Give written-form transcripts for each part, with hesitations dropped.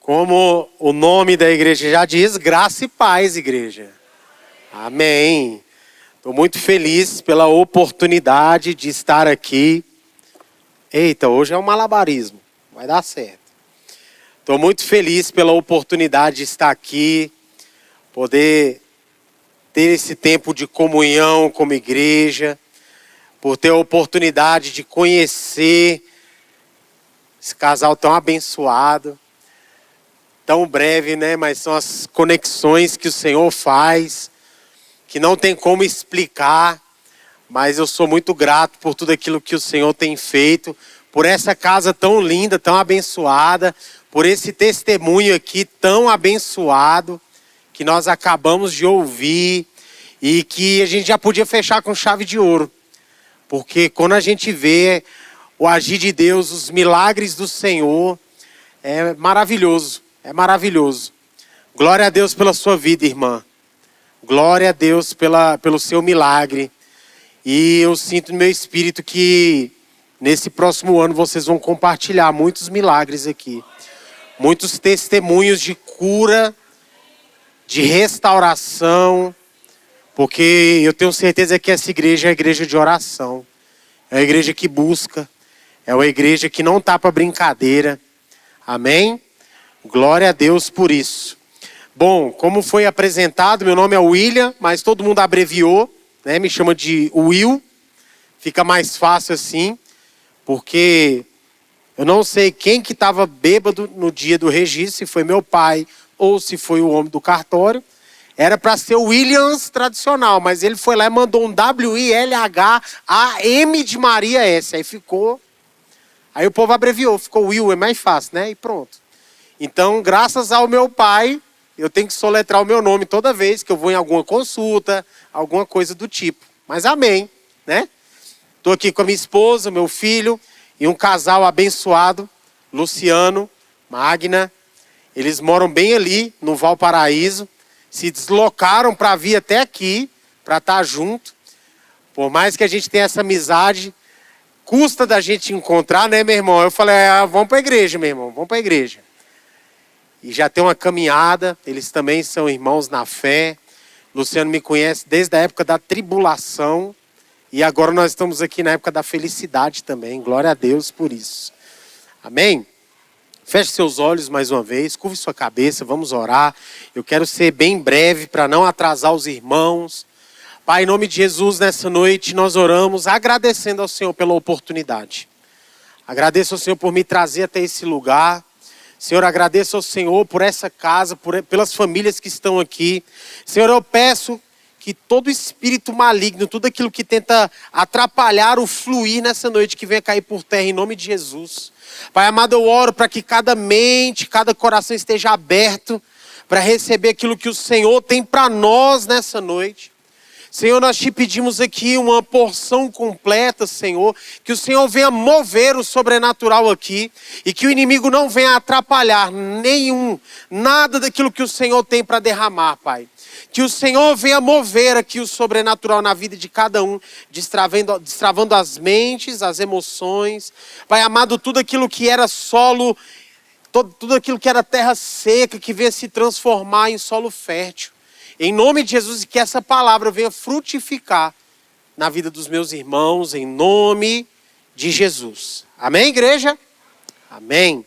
Como o nome da igreja já diz, graça e paz, igreja. Amém. Estou muito feliz pela oportunidade de estar aqui. Eita, hoje é um malabarismo, vai dar certo. Estou muito feliz pela oportunidade de estar aqui, poder ter esse tempo de comunhão como igreja, por ter a oportunidade de conhecer esse casal tão abençoado. Tão breve, né? Mas são as conexões que o Senhor faz, que não tem como explicar, mas eu sou muito grato por tudo aquilo que o Senhor tem feito, por essa casa tão linda, tão abençoada, por esse testemunho aqui tão abençoado, que nós acabamos de ouvir e que a gente já podia fechar com chave de ouro, porque quando a gente vê o agir de Deus, os milagres do Senhor, é maravilhoso. É maravilhoso. Glória a Deus pela sua vida, irmã. Glória a Deus pelo seu milagre. E eu sinto no meu espírito que nesse próximo ano vocês vão compartilhar muitos milagres aqui. Muitos testemunhos de cura, de restauração. Porque eu tenho certeza que essa igreja é a igreja de oração. É a igreja que busca. É uma igreja que não está para brincadeira. Amém? Glória a Deus por isso. Bom, como foi apresentado, meu nome é William, mas todo mundo abreviou, né? Me chama de Will. Fica mais fácil assim, porque eu não sei quem que estava bêbado no dia do registro, se foi meu pai ou se foi o homem do cartório. Era para ser o Williams tradicional, mas ele foi lá e mandou um W-I-L-H-A-M de Maria S. Aí ficou... Aí o povo abreviou, ficou Will, é mais fácil, né? E pronto. Então, graças ao meu pai, eu tenho que soletrar o meu nome toda vez que eu vou em alguma consulta, alguma coisa do tipo. Mas amém, né? Estou aqui com a minha esposa, meu filho e um casal abençoado, Luciano, Magna. Eles moram bem ali, no Valparaíso. Se deslocaram para vir até aqui, para estar junto. Por mais que a gente tenha essa amizade, custa da gente encontrar, né, meu irmão? Eu falei, vamos para a igreja, meu irmão, vamos para a igreja. E já tem uma caminhada, eles também são irmãos na fé. Luciano me conhece desde a época da tribulação. E agora nós estamos aqui na época da felicidade também. Glória a Deus por isso. Amém? Feche seus olhos mais uma vez, curve sua cabeça, vamos orar. Eu quero ser bem breve para não atrasar os irmãos. Pai, em nome de Jesus, nessa noite nós oramos agradecendo ao Senhor pela oportunidade. Agradeço ao Senhor por me trazer até esse lugar. Senhor, agradeço ao Senhor por essa casa, pelas famílias que estão aqui. Senhor, eu peço que todo espírito maligno, tudo aquilo que tenta atrapalhar o fluir nessa noite, que venha cair por terra em nome de Jesus. Pai amado, eu oro para que cada mente, cada coração esteja aberto para receber aquilo que o Senhor tem para nós nessa noite. Senhor, nós te pedimos aqui uma porção completa, Senhor, que o Senhor venha mover o sobrenatural aqui e que o inimigo não venha atrapalhar nada daquilo que o Senhor tem para derramar, Pai. Que o Senhor venha mover aqui o sobrenatural na vida de cada um, destravando as mentes, as emoções. Pai amado, tudo aquilo que era solo, tudo aquilo que era terra seca, que venha se transformar em solo fértil. Em nome de Jesus, que essa palavra venha frutificar na vida dos meus irmãos, em nome de Jesus. Amém, igreja? Amém.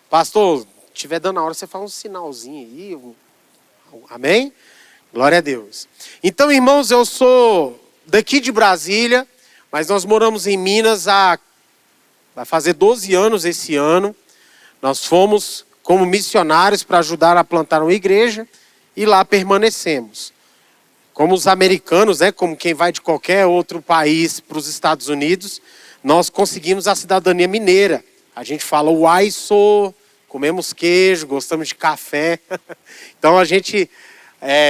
Pastor, se estiver dando a hora, você faz um sinalzinho aí. Amém? Glória a Deus. Então, irmãos, eu sou daqui de Brasília, mas nós moramos em Minas vai fazer 12 anos esse ano. Nós fomos como missionários para ajudar a plantar uma igreja. E lá permanecemos. Como os americanos, né, como quem vai de qualquer outro país para os Estados Unidos, nós conseguimos a cidadania mineira. A gente fala uai, sou, comemos queijo, gostamos de café. Então a gente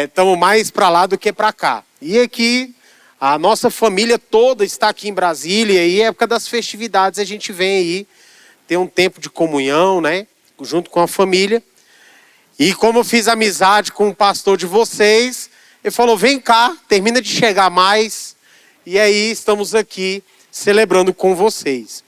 estamos mais para lá do que para cá. E aqui, a nossa família toda está aqui em Brasília. E época das festividades a gente vem aí, ter um tempo de comunhão, né, junto com a família. E como eu fiz amizade com o pastor de vocês, ele falou, vem cá, termina de chegar mais. E aí estamos aqui celebrando com vocês.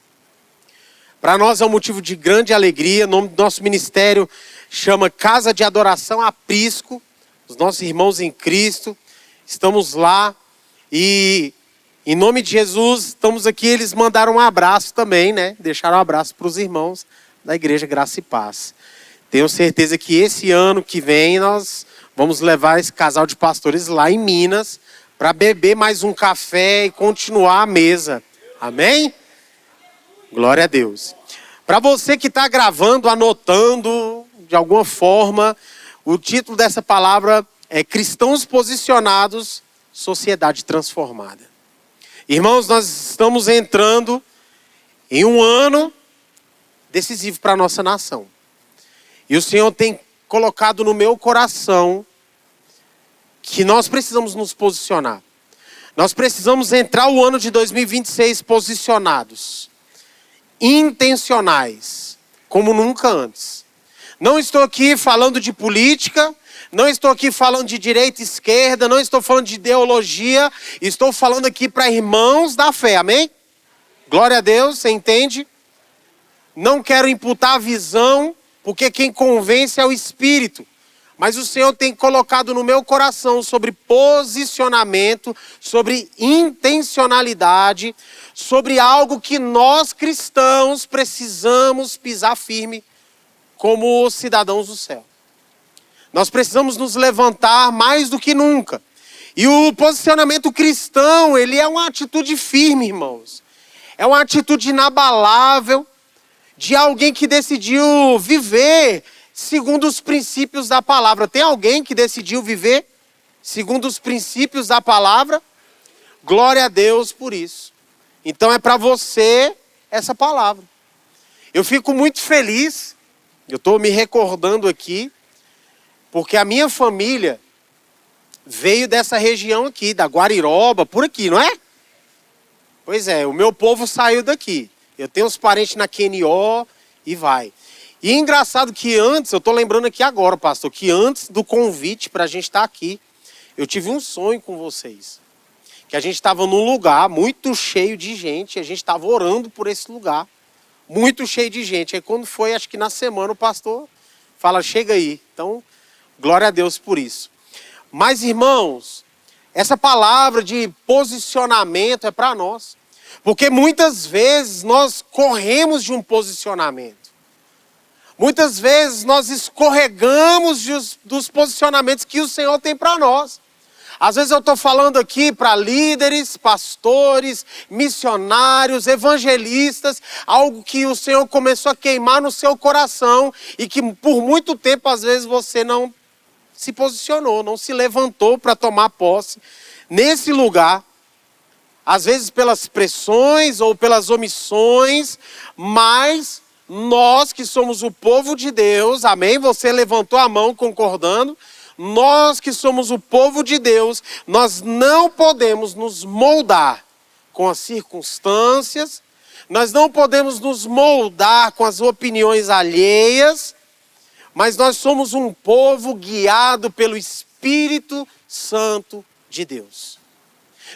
Para nós é um motivo de grande alegria. O nome do nosso ministério chama Casa de Adoração Aprisco. Os nossos irmãos em Cristo, estamos lá e em nome de Jesus estamos aqui. Eles mandaram um abraço também, né? Deixaram um abraço para os irmãos da Igreja Graça e Paz. Tenho certeza que esse ano que vem nós vamos levar esse casal de pastores lá em Minas para beber mais um café e continuar a mesa. Amém? Glória a Deus. Para você que está gravando, anotando de alguma forma, o título dessa palavra é Cristãos Posicionados, Sociedade Transformada. Irmãos, nós estamos entrando em um ano decisivo para a nossa nação. E o Senhor tem colocado no meu coração que nós precisamos nos posicionar. Nós precisamos entrar o ano de 2026 posicionados, intencionais, como nunca antes. Não estou aqui falando de política, não estou aqui falando de direita e esquerda, não estou falando de ideologia, estou falando aqui para irmãos da fé, amém? Glória a Deus, você entende? Não quero imputar a visão, porque quem convence é o Espírito. Mas o Senhor tem colocado no meu coração sobre posicionamento, sobre intencionalidade, sobre algo que nós cristãos precisamos pisar firme como cidadãos do céu. Nós precisamos nos levantar mais do que nunca. E o posicionamento cristão, ele é uma atitude firme, irmãos. É uma atitude inabalável de alguém que decidiu viver segundo os princípios da palavra. Tem alguém que decidiu viver segundo os princípios da palavra? Glória a Deus por isso. Então é para você essa palavra. Eu fico muito feliz. Eu estou me recordando aqui, porque a minha família veio dessa região aqui, da Guariroba, por aqui, não é? Pois é, o meu povo saiu daqui. Eu tenho uns parentes na QNO e vai. E é engraçado que antes, eu estou lembrando aqui agora, pastor, que antes do convite para a gente estar aqui, eu tive um sonho com vocês. Que a gente estava num lugar muito cheio de gente, e a gente estava orando por esse lugar. Muito cheio de gente. Aí quando foi, acho que na semana, o pastor fala, chega aí. Então, glória a Deus por isso. Mas, irmãos, essa palavra de posicionamento é para nós. Porque muitas vezes nós corremos de um posicionamento. Muitas vezes nós escorregamos dos posicionamentos que o Senhor tem para nós. Às vezes eu estou falando aqui para líderes, pastores, missionários, evangelistas, algo que o Senhor começou a queimar no seu coração e que por muito tempo, às vezes, você não se posicionou, não se levantou para tomar posse nesse lugar. Às vezes pelas pressões ou pelas omissões, mas nós que somos o povo de Deus, amém? Você levantou a mão concordando. Nós que somos o povo de Deus, nós não podemos nos moldar com as circunstâncias, nós não podemos nos moldar com as opiniões alheias, mas nós somos um povo guiado pelo Espírito Santo de Deus.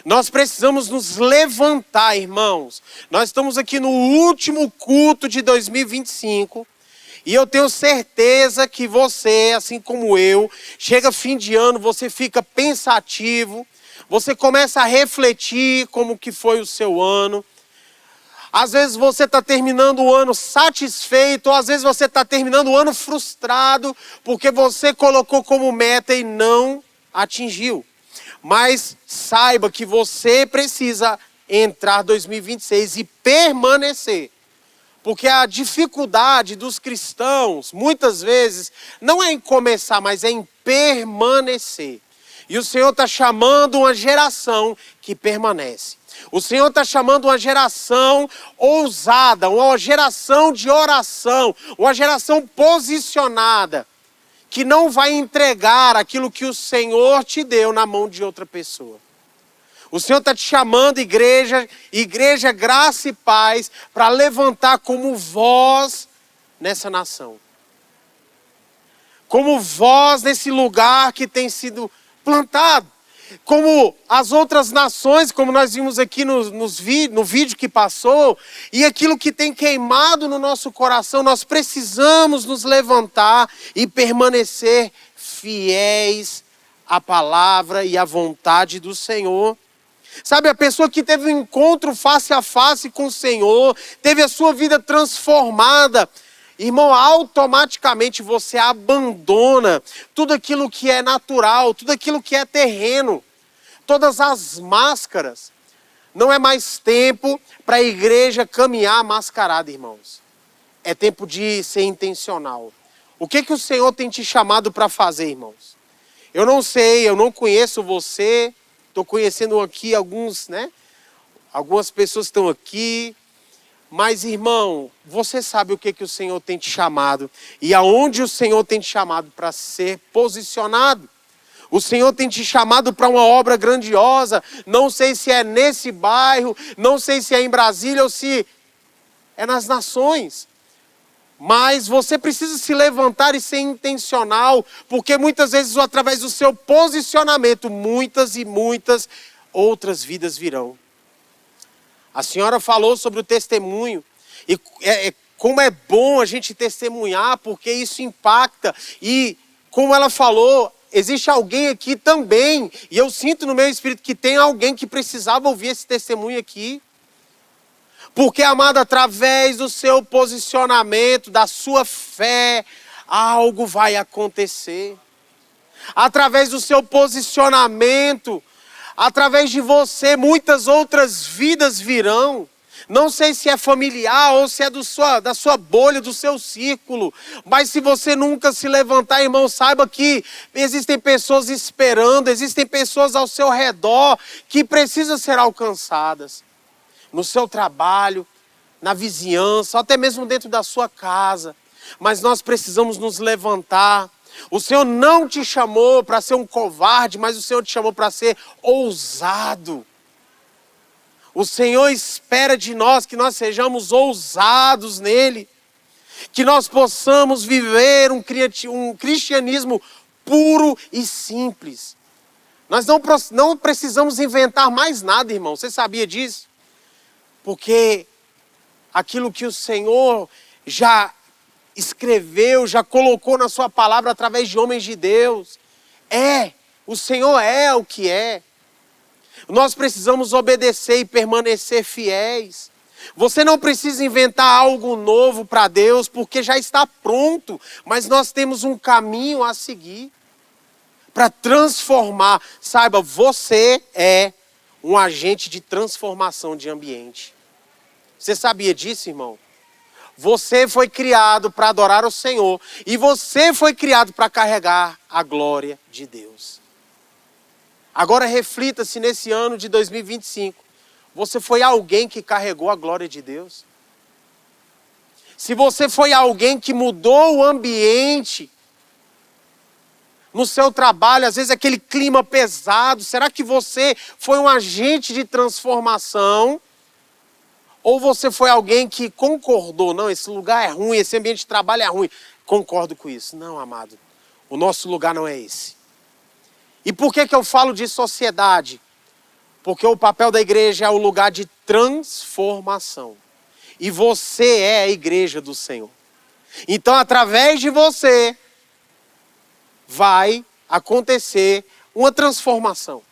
Nós precisamos nos levantar, irmãos. Nós estamos aqui no último culto de 2025. E eu tenho certeza que você, assim como eu, chega fim de ano, você fica pensativo, você começa a refletir como que foi o seu ano. Às vezes você está terminando o ano satisfeito, ou às vezes você está terminando o ano frustrado, porque você colocou como meta e não atingiu. Mas saiba que você precisa entrar 2026 e permanecer. Porque a dificuldade dos cristãos, muitas vezes, não é em começar, mas é em permanecer. E o Senhor está chamando uma geração que permanece. O Senhor está chamando uma geração ousada, uma geração de oração, uma geração posicionada, que não vai entregar aquilo que o Senhor te deu na mão de outra pessoa. O Senhor está te chamando, igreja Graça e Paz, para levantar como voz nessa nação. Como voz nesse lugar que tem sido plantado. como as outras nações, como nós vimos aqui no vídeo que passou, e aquilo que tem queimado no nosso coração, nós precisamos nos levantar e permanecer fiéis à palavra e à vontade do Senhor. Sabe, a pessoa que teve um encontro face a face com o Senhor, teve a sua vida transformada, irmão, automaticamente você abandona tudo aquilo que é natural, tudo aquilo que é terreno, todas as máscaras. Não é mais tempo para a igreja caminhar mascarada, irmãos. É tempo de ser intencional. O que o Senhor tem te chamado para fazer, irmãos? Eu não sei, eu não conheço você, estou conhecendo aqui alguns, né? Algumas pessoas estão aqui. Mas, irmão, você sabe o que o Senhor tem te chamado e aonde o Senhor tem te chamado para ser posicionado. O Senhor tem te chamado para uma obra grandiosa. Não sei se é nesse bairro, não sei se é em Brasília ou se é nas nações. Mas você precisa se levantar e ser intencional, porque muitas vezes, através do seu posicionamento, muitas e muitas outras vidas virão. A senhora falou sobre o testemunho, e como é bom a gente testemunhar, porque isso impacta. E como ela falou, existe alguém aqui também, e eu sinto no meu espírito que tem alguém que precisava ouvir esse testemunho aqui. Porque, amado, através do seu posicionamento, da sua fé, algo vai acontecer. Através do seu posicionamento, através de você, muitas outras vidas virão. Não sei se é familiar ou se é da sua bolha, do seu círculo. Mas se você nunca se levantar, irmão, saiba que existem pessoas esperando, existem pessoas ao seu redor que precisam ser alcançadas. No seu trabalho, na vizinhança, até mesmo dentro da sua casa. Mas nós precisamos nos levantar. O Senhor não te chamou para ser um covarde, mas o Senhor te chamou para ser ousado. O Senhor espera de nós que nós sejamos ousados nele. Que nós possamos viver um cristianismo puro e simples. Nós não precisamos inventar mais nada, irmão. Você sabia disso? Porque aquilo que o Senhor já escreveu, já colocou na sua palavra através de homens de Deus, o Senhor é o que é. Nós precisamos obedecer e permanecer fiéis. Você não precisa inventar algo novo para Deus, porque já está pronto, mas nós temos um caminho a seguir para transformar. Saiba, você é um agente de transformação de ambiente. Você sabia disso, irmão? Você foi criado para adorar o Senhor e você foi criado para carregar a glória de Deus. Agora reflita-se nesse ano de 2025. Você foi alguém que carregou a glória de Deus? Se você foi alguém que mudou o ambiente no seu trabalho, às vezes aquele clima pesado, será que você foi um agente de transformação? Ou você foi alguém que concordou, não, esse lugar é ruim, esse ambiente de trabalho é ruim. Concordo com isso. Não, amado, o nosso lugar não é esse. E por que eu falo de sociedade? Porque o papel da igreja é o lugar de transformação. E você é a igreja do Senhor. Então, através de você, vai acontecer uma transformação.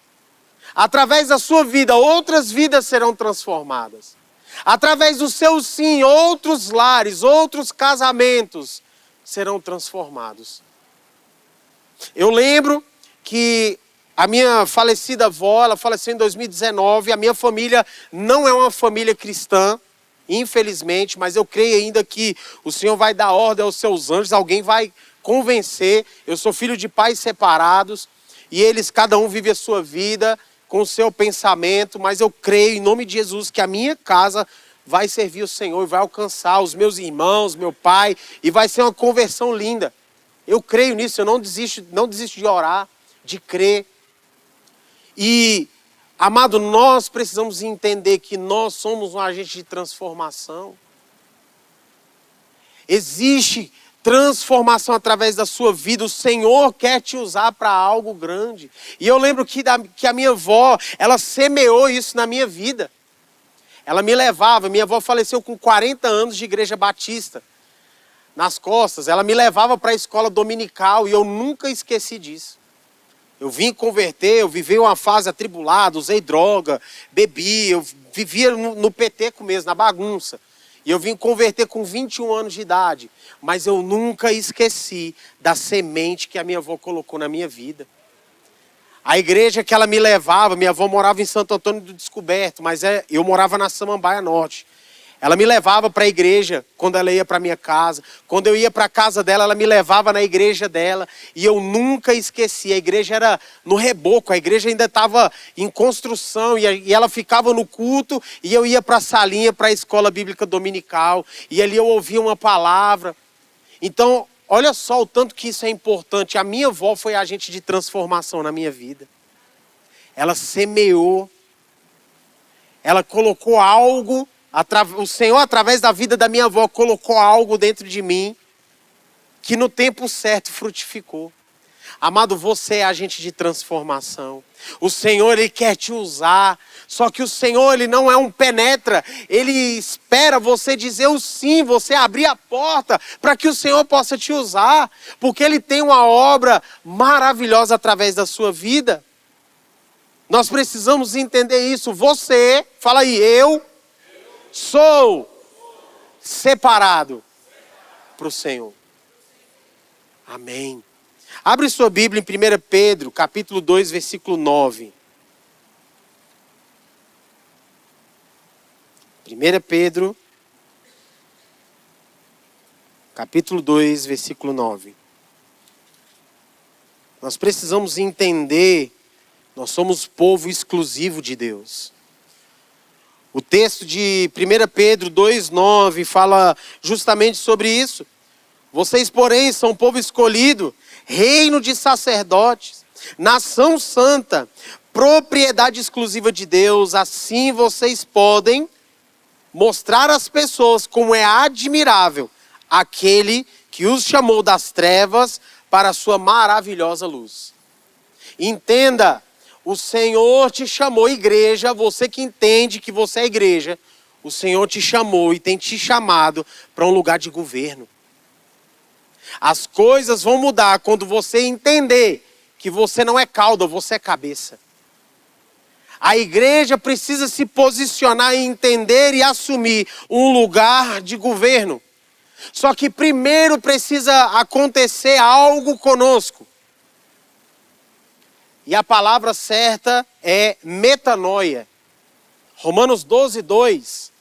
Através da sua vida, outras vidas serão transformadas. Através do seu sim, outros lares, outros casamentos serão transformados. Eu lembro que a minha falecida avó, ela faleceu em 2019, a minha família não é uma família cristã, infelizmente, mas eu creio ainda que o Senhor vai dar ordem aos seus anjos, alguém vai convencer. Eu sou filho de pais separados e eles, cada um vive a sua vida com o seu pensamento, mas eu creio em nome de Jesus que a minha casa vai servir o Senhor e vai alcançar os meus irmãos, meu pai, e vai ser uma conversão linda. Eu creio nisso, eu não desisto de orar, de crer. E, amado, nós precisamos entender que nós somos um agente de transformação. Existe transformação através da sua vida. O Senhor quer te usar para algo grande. E eu lembro que a minha avó, ela semeou isso na minha vida. Ela me levava, minha avó faleceu com 40 anos de igreja batista nas costas. Ela me levava para a escola dominical e eu nunca esqueci disso. Eu vim converter, eu vivi uma fase atribulada, usei droga, bebi, eu vivia no peteco mesmo, na bagunça. E eu vim converter com 21 anos de idade. Mas eu nunca esqueci da semente que a minha avó colocou na minha vida. A igreja que ela me levava, minha avó morava em Santo Antônio do Descoberto, mas eu morava na Samambaia Norte. Ela me levava para a igreja quando ela ia para a minha casa. Quando eu ia para a casa dela, ela me levava na igreja dela. E eu nunca esqueci. A igreja era no reboco, a igreja ainda estava em construção. E ela ficava no culto e eu ia para a salinha, para a escola bíblica dominical. E ali eu ouvia uma palavra. Então, olha só o tanto que isso é importante. A minha avó foi agente de transformação na minha vida. Ela semeou. Ela colocou algo. O Senhor, através da vida da minha avó, colocou algo dentro de mim que no tempo certo frutificou. Amado, você é agente de transformação. O Senhor, Ele quer te usar. Só que o Senhor, Ele não é um penetra. Ele espera você dizer o sim, você abrir a porta para que o Senhor possa te usar. Porque Ele tem uma obra maravilhosa através da sua vida. Nós precisamos entender isso. Você, fala aí, eu sou separado para o Senhor. Amém. Abre sua Bíblia em 1 Pedro, capítulo 2, versículo 9. 1 Pedro, capítulo 2, versículo 9. Nós precisamos entender, nós somos povo exclusivo de Deus. O texto de 1 Pedro 2,9 fala justamente sobre isso. Vocês, porém, são povo escolhido, reino de sacerdotes, nação santa, propriedade exclusiva de Deus. Assim vocês podem mostrar às pessoas como é admirável aquele que os chamou das trevas para a sua maravilhosa luz. Entenda. O Senhor te chamou, igreja, você que entende que você é igreja, o Senhor te chamou e tem te chamado para um lugar de governo. As coisas vão mudar quando você entender que você não é cauda, você é cabeça. A igreja precisa se posicionar e entender e assumir um lugar de governo. Só que primeiro precisa acontecer algo conosco. E a palavra certa é metanoia. Romanos 12:2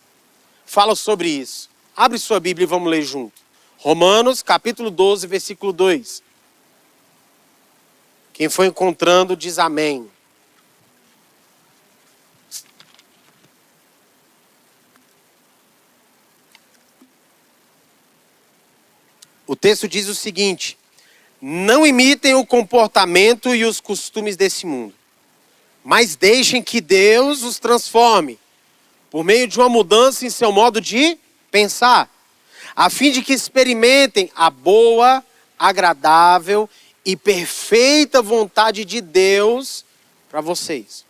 fala sobre isso. Abre sua Bíblia e vamos ler junto. Romanos capítulo 12, versículo 2. Quem foi encontrando diz amém. O texto diz o seguinte: não imitem o comportamento e os costumes desse mundo, mas deixem que Deus os transforme, por meio de uma mudança em seu modo de pensar, a fim de que experimentem a boa, agradável e perfeita vontade de Deus para vocês.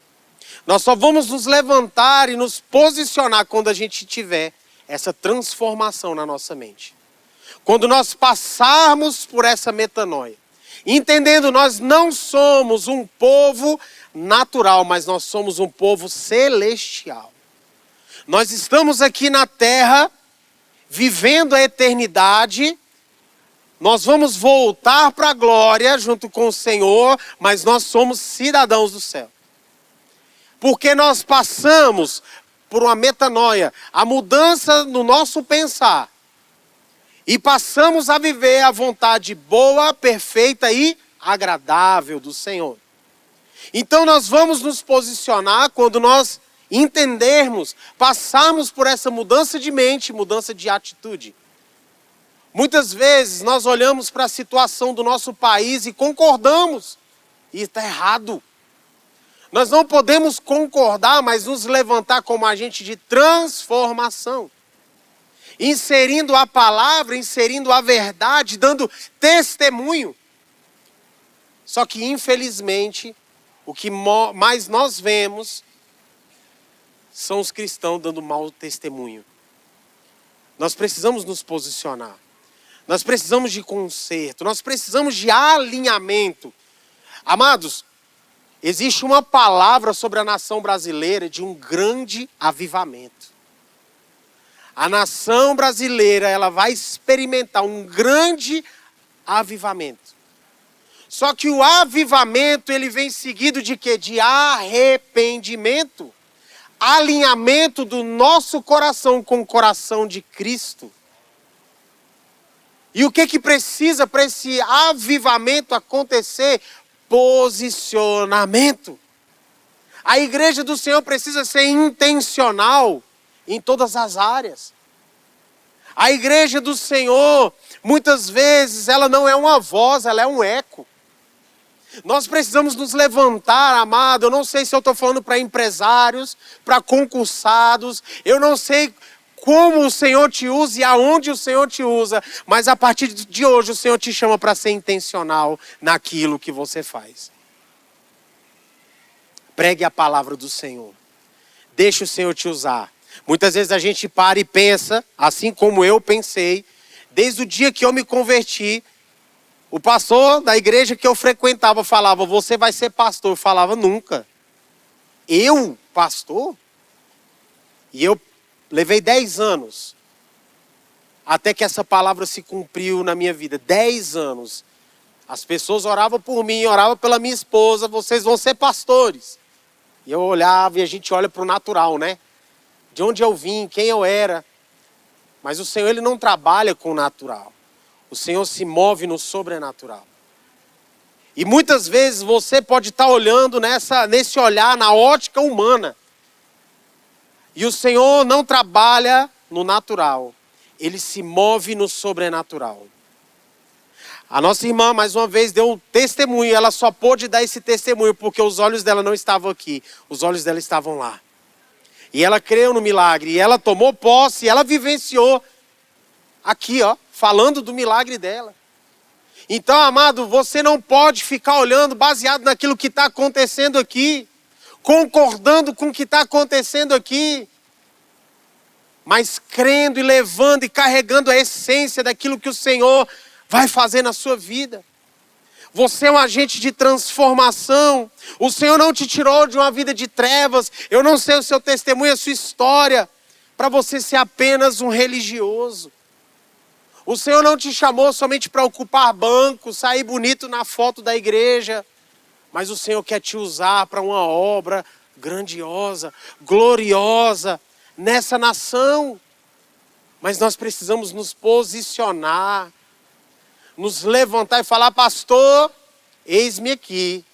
Nós só vamos nos levantar e nos posicionar quando a gente tiver essa transformação na nossa mente. Quando nós passarmos por essa metanoia, entendendo, nós não somos um povo natural, mas nós somos um povo celestial. Nós estamos aqui na terra, vivendo a eternidade. Nós vamos voltar para a glória junto com o Senhor, mas nós somos cidadãos do céu. Porque nós passamos por uma metanoia, a mudança no nosso pensar. E passamos a viver a vontade boa, perfeita e agradável do Senhor. Então nós vamos nos posicionar quando nós entendermos, passarmos por essa mudança de mente, mudança de atitude. Muitas vezes nós olhamos para a situação do nosso país e concordamos. E está errado. Nós não podemos concordar, mas nos levantar como agente de transformação. inserindo a palavra, inserindo a verdade, dando testemunho. Só que, infelizmente, o que mais nós vemos são os cristãos dando mau testemunho. Nós precisamos nos posicionar. Nós precisamos de conserto. Nós precisamos de alinhamento. Amados, existe uma palavra sobre a nação brasileira de um grande avivamento. A nação brasileira, ela vai experimentar um grande avivamento. Só que o avivamento, ele vem seguido de quê? De arrependimento. Alinhamento do nosso coração com o coração de Cristo. E o que precisa para esse avivamento acontecer? Posicionamento. A igreja do Senhor precisa ser intencional em todas as áreas. A igreja do Senhor, muitas vezes, ela não é uma voz, ela é um eco. Nós precisamos nos levantar, amado. Eu não sei se eu estou falando para empresários, para concursados. Eu não sei como o Senhor te usa e aonde o Senhor te usa. Mas a partir de hoje o Senhor te chama para ser intencional naquilo que você faz. Pregue a palavra do Senhor. Deixe o Senhor te usar. Muitas vezes a gente para e pensa, assim como eu pensei, desde o dia que eu me converti. O pastor da igreja que eu frequentava falava, você vai ser pastor. Eu falava, nunca. Eu, pastor? E eu levei 10 anos. Até que essa palavra se cumpriu na minha vida. 10 anos. As pessoas oravam por mim, oravam pela minha esposa. Vocês vão ser pastores. E eu olhava e a gente olha para o natural, né? De onde eu vim, quem eu era. Mas o Senhor, Ele não trabalha com o natural. O Senhor se move no sobrenatural. E muitas vezes você pode estar olhando nesse olhar, na ótica humana. E o Senhor não trabalha no natural. Ele se move no sobrenatural. A nossa irmã, mais uma vez, deu um testemunho. Ela só pôde dar esse testemunho porque os olhos dela não estavam aqui. Os olhos dela estavam lá. E ela creu no milagre. E ela tomou posse. E ela vivenciou aqui, ó. Falando do milagre dela. Então, amado, você não pode ficar olhando baseado naquilo que está acontecendo aqui. Concordando com o que está acontecendo aqui. Mas crendo e levando e carregando a essência daquilo que o Senhor vai fazer na sua vida. Você é um agente de transformação. O Senhor não te tirou de uma vida de trevas. Eu não sei o seu testemunho, a sua história, para você ser apenas um religioso. O Senhor não te chamou somente para ocupar banco, sair bonito na foto da igreja. Mas o Senhor quer te usar para uma obra grandiosa, gloriosa nessa nação. Mas nós precisamos nos posicionar, nos levantar e falar, pastor, eis-me aqui.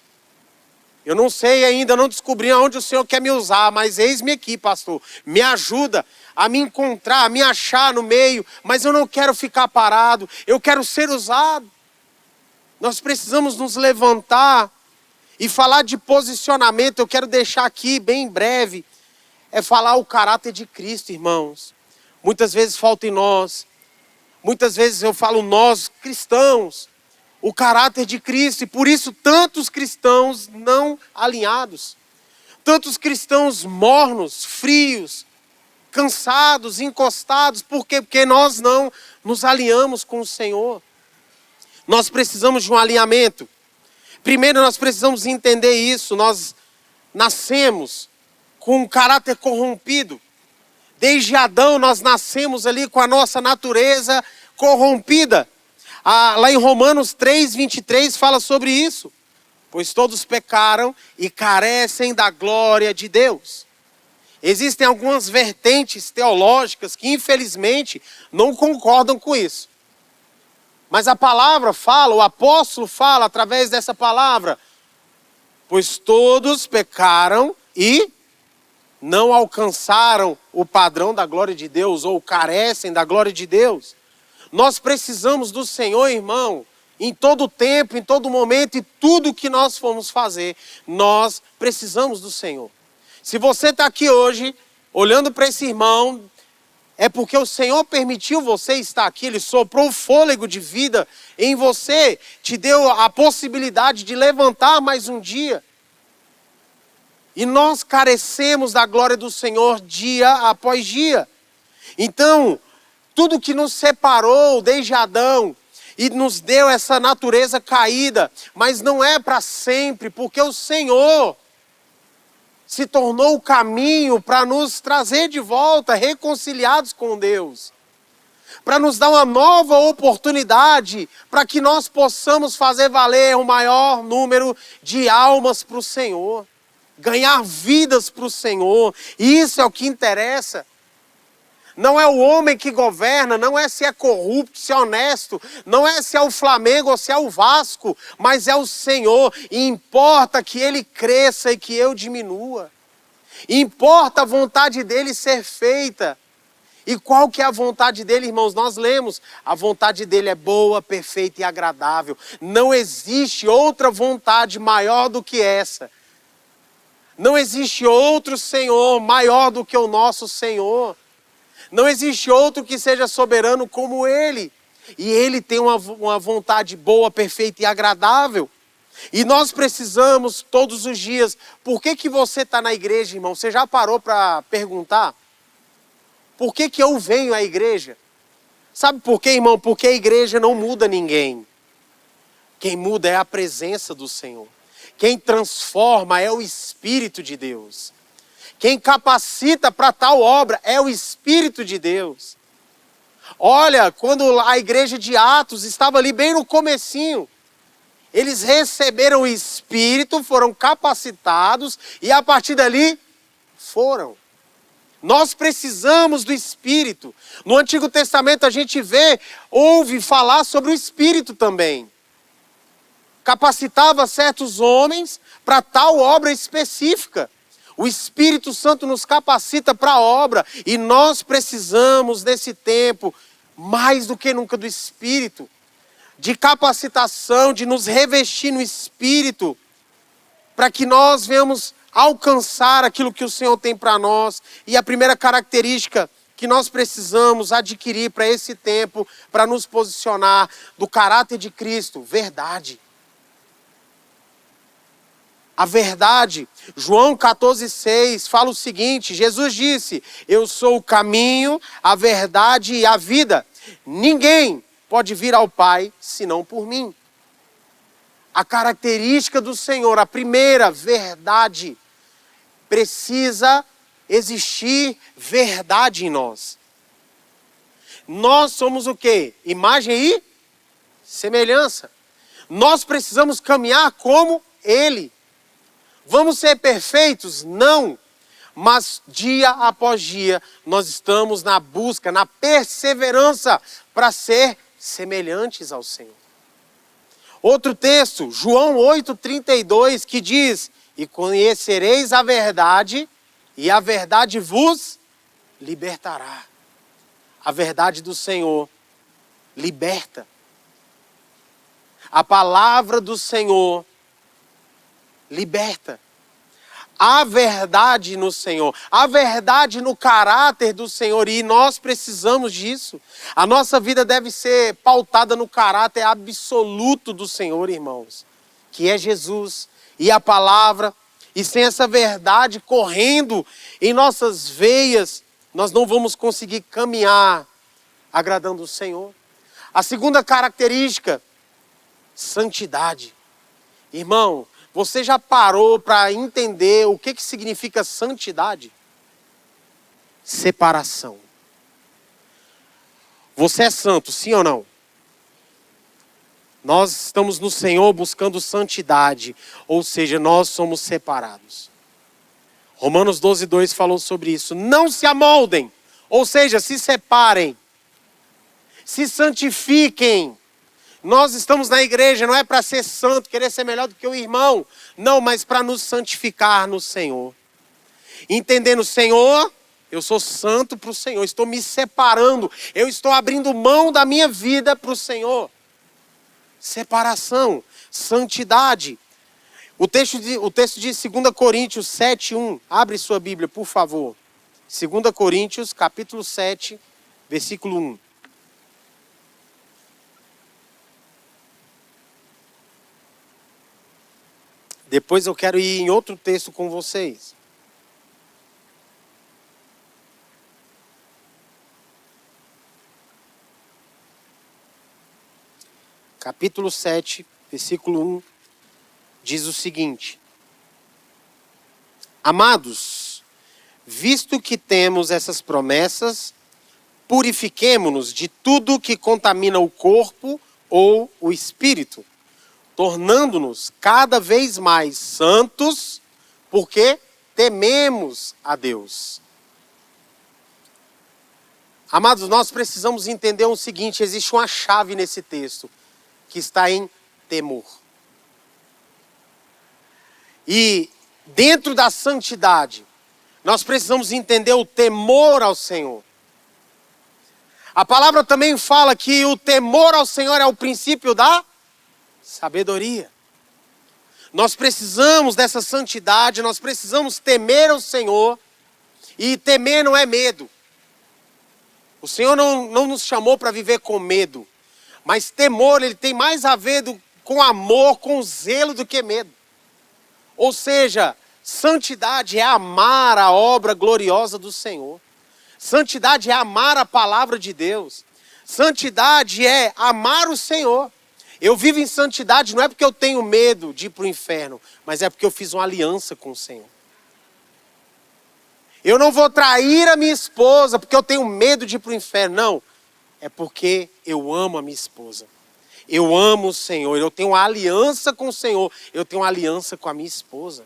Eu não sei ainda, não descobri aonde o Senhor quer me usar, mas eis-me aqui, pastor. Me ajuda a me encontrar, a me achar no meio, mas eu não quero ficar parado, eu quero ser usado. Nós precisamos nos levantar e falar de posicionamento. Eu quero deixar aqui bem breve, é falar o caráter de Cristo, irmãos. Muitas vezes falta em nós, muitas vezes eu falo nós, cristãos, o caráter de Cristo, e por isso tantos cristãos não alinhados, tantos cristãos mornos, frios, cansados, encostados. Por quê? Porque nós não nos alinhamos com o Senhor. Nós precisamos de um alinhamento. Primeiro nós precisamos entender isso. Nós nascemos com um caráter corrompido. Desde Adão nós nascemos ali com a nossa natureza corrompida. Lá em Romanos 3:23 fala sobre isso. Pois todos pecaram e carecem da glória de Deus. Existem algumas vertentes teológicas que infelizmente não concordam com isso. Mas a palavra fala, o apóstolo fala através dessa palavra. Pois todos pecaram e não alcançaram o padrão da glória de Deus, ou carecem da glória de Deus. Nós precisamos do Senhor, irmão, em todo tempo, em todo momento, e tudo que nós formos fazer, nós precisamos do Senhor. Se você está aqui hoje, olhando para esse irmão, É porque o Senhor permitiu você estar aqui, Ele soprou o fôlego de vida em você, te deu a possibilidade de levantar mais um dia. E nós carecemos da glória do Senhor dia após dia. Então, tudo que nos separou desde Adão e nos deu essa natureza caída, mas não é para sempre, porque o Senhor se tornou o caminho para nos trazer de volta, reconciliados com Deus. Para nos dar uma nova oportunidade, para que nós possamos fazer valer o maior número de almas para o Senhor. Ganhar vidas para o Senhor. E isso é o que interessa. Não é o homem que governa, não é se é corrupto, se é honesto, não é se é o Flamengo ou se é o Vasco, mas é o Senhor. E importa que Ele cresça e que eu diminua. E importa a vontade dEle ser feita. E qual que é a vontade dEle, irmãos? Nós lemos, a vontade dEle é boa, perfeita e agradável. Não existe outra vontade maior do que essa. Não existe outro Senhor maior do que o nosso Senhor. Não existe outro que seja soberano como Ele. E Ele tem uma vontade boa, perfeita e agradável. E nós precisamos todos os dias. Por que você está na igreja, irmão? Você já parou para perguntar? Por que eu venho à igreja? Sabe por quê, irmão? Porque a igreja não muda ninguém. Quem muda é a presença do Senhor. Quem transforma é o Espírito de Deus. Quem capacita para tal obra é o Espírito de Deus. Olha, quando a igreja de Atos estava ali bem no comecinho, eles receberam o Espírito, foram capacitados e a partir dali foram. Nós precisamos do Espírito. No Antigo Testamento a gente ouve falar sobre o Espírito também. Capacitava certos homens para tal obra específica. O Espírito Santo nos capacita para a obra e nós precisamos nesse tempo, mais do que nunca, do Espírito, de capacitação, de nos revestir no Espírito, para que nós venhamos alcançar aquilo que o Senhor tem para nós. E a primeira característica que nós precisamos adquirir para esse tempo, para nos posicionar do caráter de Cristo, verdade. A verdade, João 14,6 fala o seguinte, Jesus disse, eu sou o caminho, a verdade e a vida. Ninguém pode vir ao Pai senão por mim. A característica do Senhor, a primeira, verdade. Precisa existir verdade em nós. Nós somos o quê? Imagem e semelhança. Nós precisamos caminhar como Ele. Vamos ser perfeitos? Não. Mas dia após dia nós estamos na busca, na perseverança para ser semelhantes ao Senhor. Outro texto, João 8,32, que diz, e conhecereis a verdade, e a verdade vos libertará. A verdade do Senhor liberta. A palavra do Senhor liberta. A verdade no Senhor, a verdade no caráter do Senhor, e nós precisamos disso. A nossa vida deve ser pautada no caráter absoluto do Senhor, irmãos, que é Jesus e a palavra. E sem essa verdade correndo em nossas veias, nós não vamos conseguir caminhar agradando o Senhor. A segunda característica, santidade. Irmão, você já parou para entender o que significa santidade? Separação. Você é santo, sim ou não? Nós estamos no Senhor buscando santidade, ou seja, nós somos separados. Romanos 12,2 falou sobre isso. Não se amoldem, ou seja, se separem, se santifiquem. Nós estamos na igreja, não é para ser santo, querer ser melhor do que o irmão. Não, mas para nos santificar no Senhor. Entendendo, Senhor, eu sou santo para o Senhor. Estou me separando. Eu estou abrindo mão da minha vida para o Senhor. Separação, santidade. O texto de 2 Coríntios 7,1. Abre sua Bíblia, por favor. 2 Coríntios, capítulo 7, versículo 1. Depois eu quero ir em outro texto com vocês. Capítulo 7, versículo 1, diz o seguinte: Amados, visto que temos essas promessas, purifiquemo-nos de tudo que contamina o corpo ou o espírito, tornando-nos cada vez mais santos, porque tememos a Deus. Amados, nós precisamos entender o seguinte: existe uma chave nesse texto, que está em temor. E dentro da santidade, nós precisamos entender o temor ao Senhor. A palavra também fala que o temor ao Senhor é o princípio da sabedoria. Nós precisamos dessa santidade, nós precisamos temer ao Senhor. E temer não é medo. O Senhor não nos chamou para viver com medo. Mas temor, ele tem mais a ver com amor, com zelo do que medo. Ou seja, santidade é amar a obra gloriosa do Senhor. Santidade é amar a palavra de Deus. Santidade é amar o Senhor. Eu vivo em santidade não é porque eu tenho medo de ir para o inferno, mas é porque eu fiz uma aliança com o Senhor. Eu não vou trair a minha esposa porque eu tenho medo de ir para o inferno, não. É porque eu amo a minha esposa. Eu amo o Senhor. Eu tenho uma aliança com o Senhor. Eu tenho uma aliança com a minha esposa.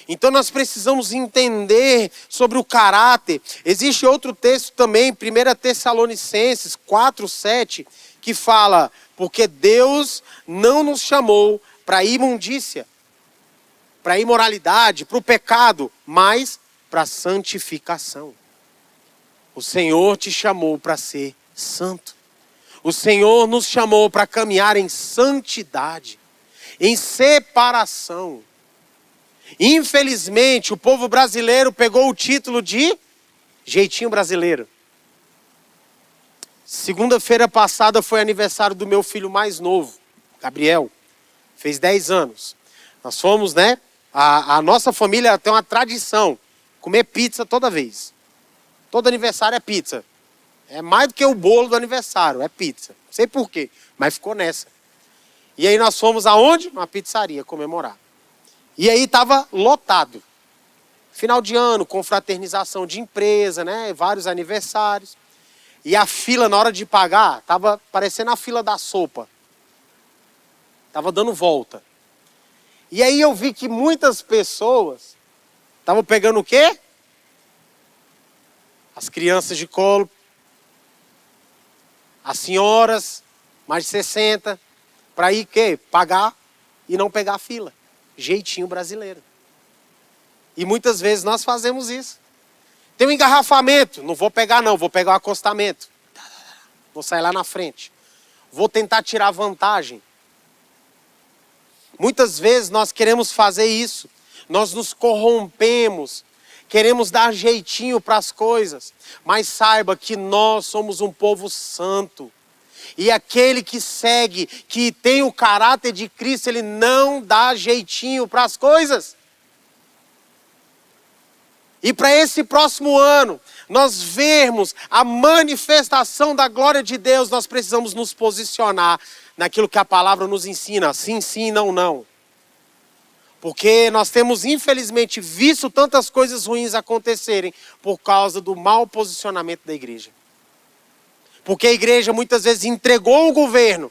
Então nós precisamos entender sobre o caráter. Existe outro texto também, 1 Tessalonicenses 4:7, que fala: porque Deus não nos chamou para a imundícia, para a imoralidade, para o pecado, mas para a santificação. O Senhor te chamou para ser santo. O Senhor nos chamou para caminhar em santidade, em separação. Infelizmente, o povo brasileiro pegou o título de jeitinho brasileiro. Segunda-feira passada foi aniversário do meu filho mais novo, Gabriel. Fez 10 anos. Nós fomos, né? A nossa família tem uma tradição, comer pizza toda vez. Todo aniversário é pizza. É mais do que o bolo do aniversário, é pizza. Não sei por quê, mas ficou nessa. E aí nós fomos aonde? Uma pizzaria comemorar. E aí estava lotado. Final de ano, confraternização de empresa, né? Vários aniversários. E a fila, na hora de pagar, estava parecendo a fila da sopa. Estava dando volta. E aí eu vi que muitas pessoas estavam pegando o quê? As crianças de colo. As senhoras, mais de 60, para ir quê? Pagar e não pegar a fila. Jeitinho brasileiro. E muitas vezes nós fazemos isso. Tem um engarrafamento, não vou pegar não, vou pegar o acostamento. Vou sair lá na frente. Vou tentar tirar vantagem. Muitas vezes nós queremos fazer isso. Nós nos corrompemos. Queremos dar jeitinho para as coisas. Mas saiba que nós somos um povo santo. E aquele que segue, que tem o caráter de Cristo, ele não dá jeitinho para as coisas. E para esse próximo ano, nós vermos a manifestação da glória de Deus, nós precisamos nos posicionar naquilo que a palavra nos ensina. Sim, sim, não, não. Porque nós temos, infelizmente, visto tantas coisas ruins acontecerem por causa do mau posicionamento da igreja. Porque a igreja muitas vezes entregou o governo,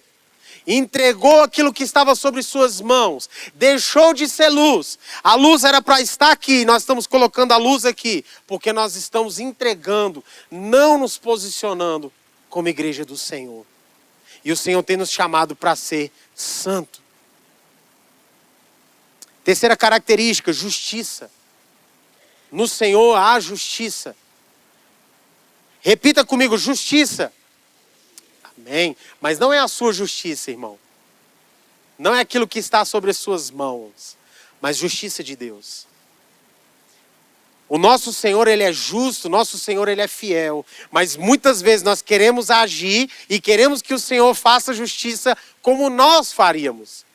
entregou aquilo que estava sobre suas mãos, deixou de ser luz. A luz era para estar aqui, nós estamos colocando a luz aqui, porque nós estamos entregando, não nos posicionando como igreja do Senhor. E o Senhor tem nos chamado para ser santo. Terceira característica, justiça. No Senhor há justiça. Repita comigo, justiça. Amém. Mas não é a sua justiça, irmão. Não é aquilo que está sobre as suas mãos, mas justiça de Deus. O nosso Senhor, Ele é justo, o nosso Senhor, Ele é fiel. Mas muitas vezes nós queremos agir e queremos que o Senhor faça justiça como nós faríamos.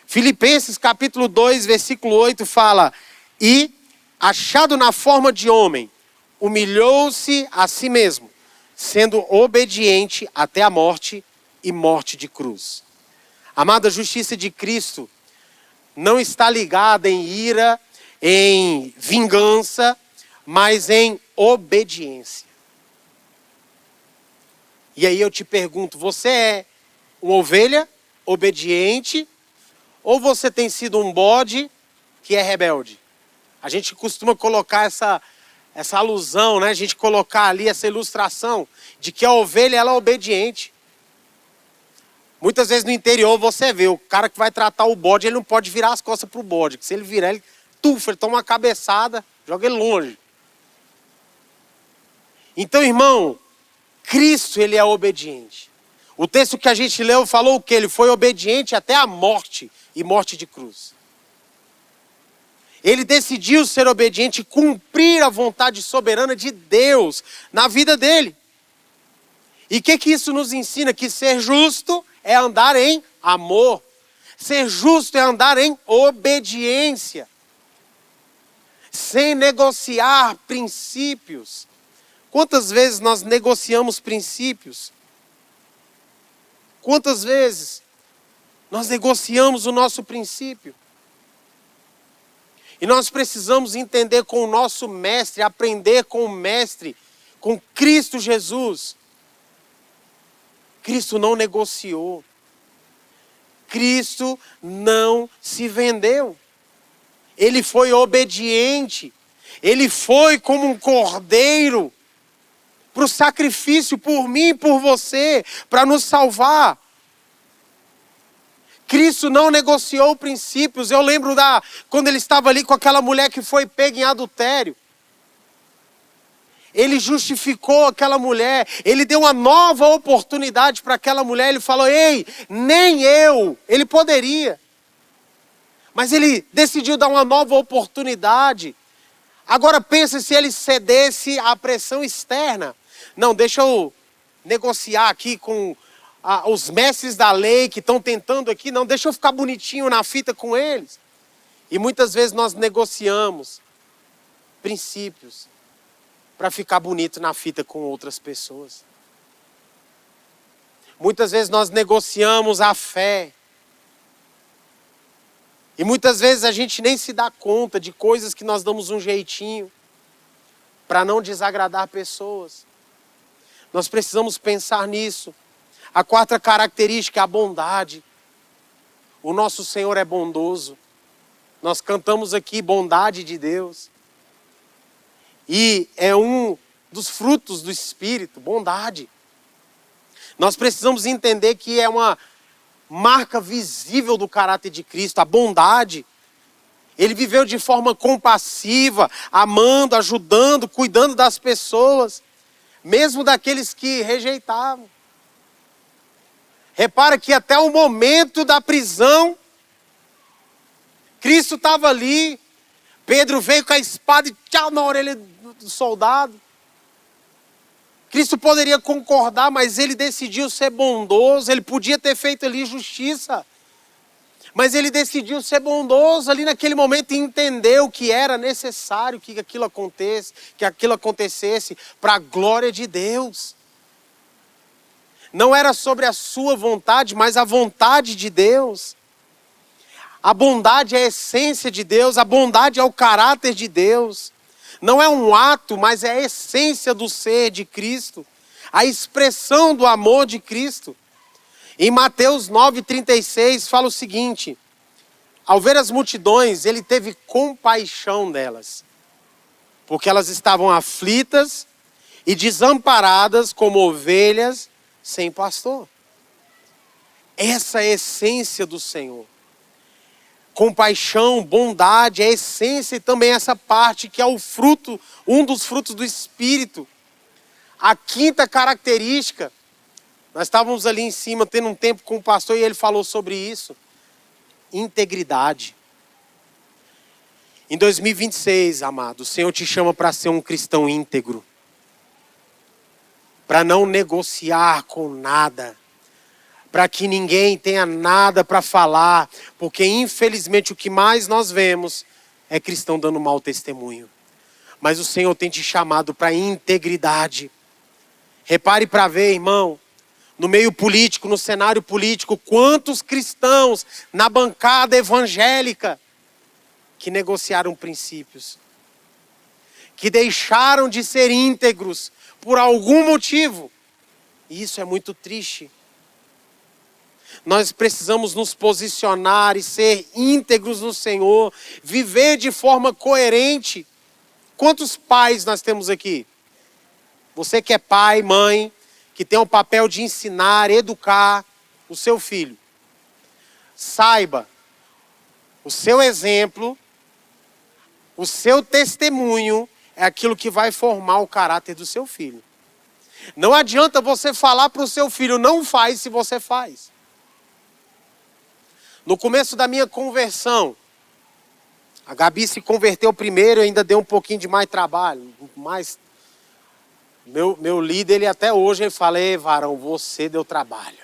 Filipenses capítulo 2, versículo 8 fala: e, achado na forma de homem, humilhou-se a si mesmo, sendo obediente até a morte e morte de cruz. Amada, a justiça de Cristo não está ligada em ira, em vingança, mas em obediência. E aí eu te pergunto, você é uma ovelha obediente ou você tem sido um bode que é rebelde? A gente costuma colocar essa alusão, né? A gente colocar ali essa ilustração de que a ovelha ela é obediente. Muitas vezes no interior você vê, o cara que vai tratar o bode, ele não pode virar as costas para o bode. Se ele virar, ele tufa, ele toma uma cabeçada, joga ele longe. Então, irmão, Cristo, ele é obediente. O texto que a gente leu falou o quê? Ele foi obediente até a morte e morte de cruz. Ele decidiu ser obediente e cumprir a vontade soberana de Deus na vida dele. E o que isso nos ensina? Que ser justo é andar em amor. Ser justo é andar em obediência. Sem negociar princípios. Quantas vezes nós negociamos princípios? Quantas vezes nós negociamos o nosso princípio? E nós precisamos entender com o nosso mestre, aprender com o mestre, com Cristo Jesus. Cristo não negociou. Cristo não se vendeu. Ele foi obediente. Ele foi como um cordeiro para o sacrifício por mim e por você, para nos salvar. Cristo não negociou princípios. Eu lembro quando ele estava ali com aquela mulher que foi pega em adultério. Ele justificou aquela mulher. Ele deu uma nova oportunidade para aquela mulher. Ele falou, ei, nem eu. Ele poderia. Mas ele decidiu dar uma nova oportunidade. Agora pensa se ele cedesse à pressão externa. Não, deixa eu negociar aqui com os mestres da lei que estão tentando aqui. Não, deixa eu ficar bonitinho na fita com eles. E muitas vezes nós negociamos princípios para ficar bonito na fita com outras pessoas. Muitas vezes nós negociamos a fé. E muitas vezes a gente nem se dá conta de coisas que nós damos um jeitinho para não desagradar pessoas. Nós precisamos pensar nisso. A quarta característica é a bondade. O nosso Senhor é bondoso. Nós cantamos aqui bondade de Deus. E é um dos frutos do Espírito, bondade. Nós precisamos entender que é uma marca visível do caráter de Cristo, a bondade. Ele viveu de forma compassiva, amando, ajudando, cuidando das pessoas, mesmo daqueles que rejeitavam. Repara que até o momento da prisão, Cristo estava ali. Pedro veio com a espada e tchau na orelha do soldado. Cristo poderia concordar, mas ele decidiu ser bondoso. Ele podia ter feito ali justiça. Mas ele decidiu ser bondoso ali naquele momento e entendeu que era necessário que aquilo acontecesse para a glória de Deus. Não era sobre a sua vontade, mas a vontade de Deus. A bondade é a essência de Deus, a bondade é o caráter de Deus. Não é um ato, mas é a essência do ser de Cristo. A expressão do amor de Cristo. Em Mateus 9,36 fala o seguinte: ao ver as multidões, ele teve compaixão delas, porque elas estavam aflitas e desamparadas como ovelhas sem pastor. Essa é a essência do Senhor. Compaixão, bondade, é a essência e também essa parte que é o fruto, um dos frutos do Espírito. A quinta característica, nós estávamos ali em cima tendo um tempo com o pastor e ele falou sobre isso. Integridade. Em 2026, amado, o Senhor te chama para ser um cristão íntegro. Para não negociar com nada. Para que ninguém tenha nada para falar. Porque infelizmente o que mais nós vemos é cristão dando mau testemunho. Mas o Senhor tem te chamado para integridade. Repare para ver, irmão. No meio político, no cenário político, quantos cristãos na bancada evangélica que negociaram princípios, que deixaram de ser íntegros por algum motivo. E isso é muito triste. Nós precisamos nos posicionar e ser íntegros no Senhor, viver de forma coerente. Quantos pais nós temos aqui? Você que é pai, mãe, que tem o papel de ensinar, educar o seu filho. Saiba, o seu exemplo, o seu testemunho é aquilo que vai formar o caráter do seu filho. Não adianta você falar para o seu filho, não faz se você faz. No começo da minha conversão, a Gabi se converteu primeiro e ainda deu um pouquinho de mais trabalho, Meu líder, ele até hoje, ele fala, ei, varão, você deu trabalho.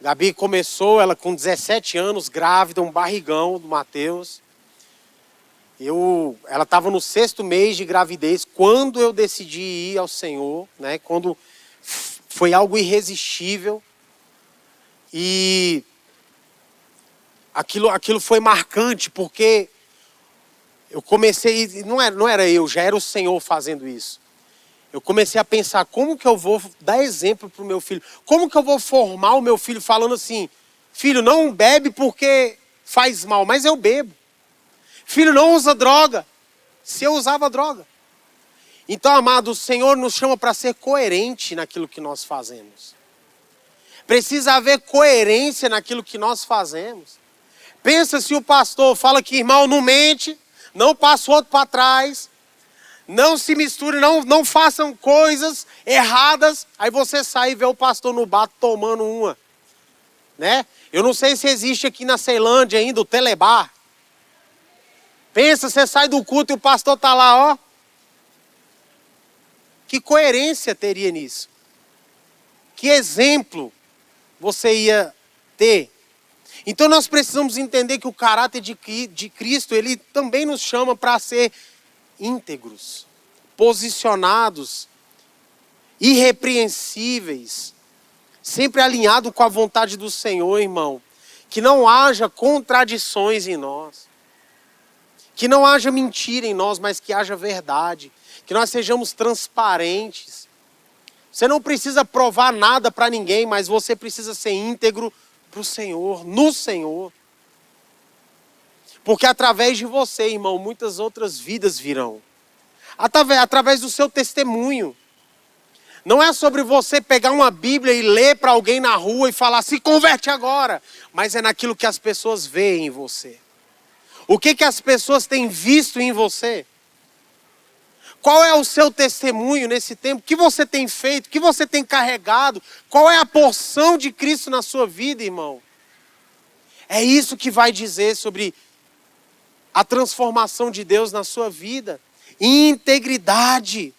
Gabi começou, ela com 17 anos, grávida, um barrigão do Mateus. Ela estava no 6º mês de gravidez, quando eu decidi ir ao Senhor, né? Quando foi algo irresistível. E aquilo foi marcante, porque eu comecei, não era eu, já era o Senhor fazendo isso. Eu comecei a pensar, como que eu vou dar exemplo para o meu filho? Como que eu vou formar o meu filho falando assim, filho, não bebe porque faz mal, mas eu bebo. Filho, não usa droga, se eu usava droga. Então, amado, o Senhor nos chama para ser coerente naquilo que nós fazemos. Precisa haver coerência naquilo que nós fazemos. Pensa se o pastor fala que irmão não mente, não passa o outro para trás, não se misture, não façam coisas erradas. Aí você sai e vê o pastor no bar tomando uma. Né? Eu não sei se existe aqui na Ceilândia ainda o telebar. Pensa, você sai do culto e o pastor está lá, ó. Que coerência teria nisso? Que exemplo você ia ter? Então nós precisamos entender que o caráter de Cristo, ele também nos chama para ser íntegros, posicionados, irrepreensíveis, sempre alinhado com a vontade do Senhor, irmão. Que não haja contradições em nós. Que não haja mentira em nós, mas que haja verdade. Que nós sejamos transparentes. Você não precisa provar nada para ninguém, mas você precisa ser íntegro para o Senhor, no Senhor. Porque através de você, irmão, muitas outras vidas virão. Através do seu testemunho. Não é sobre você pegar uma Bíblia e ler para alguém na rua e falar, se converte agora. Mas é naquilo que as pessoas veem em você. O que as pessoas têm visto em você? Qual é o seu testemunho nesse tempo? O que você tem feito? O que você tem carregado? Qual é a porção de Cristo na sua vida, irmão? É isso que vai dizer sobre a transformação de Deus na sua vida. Integridade.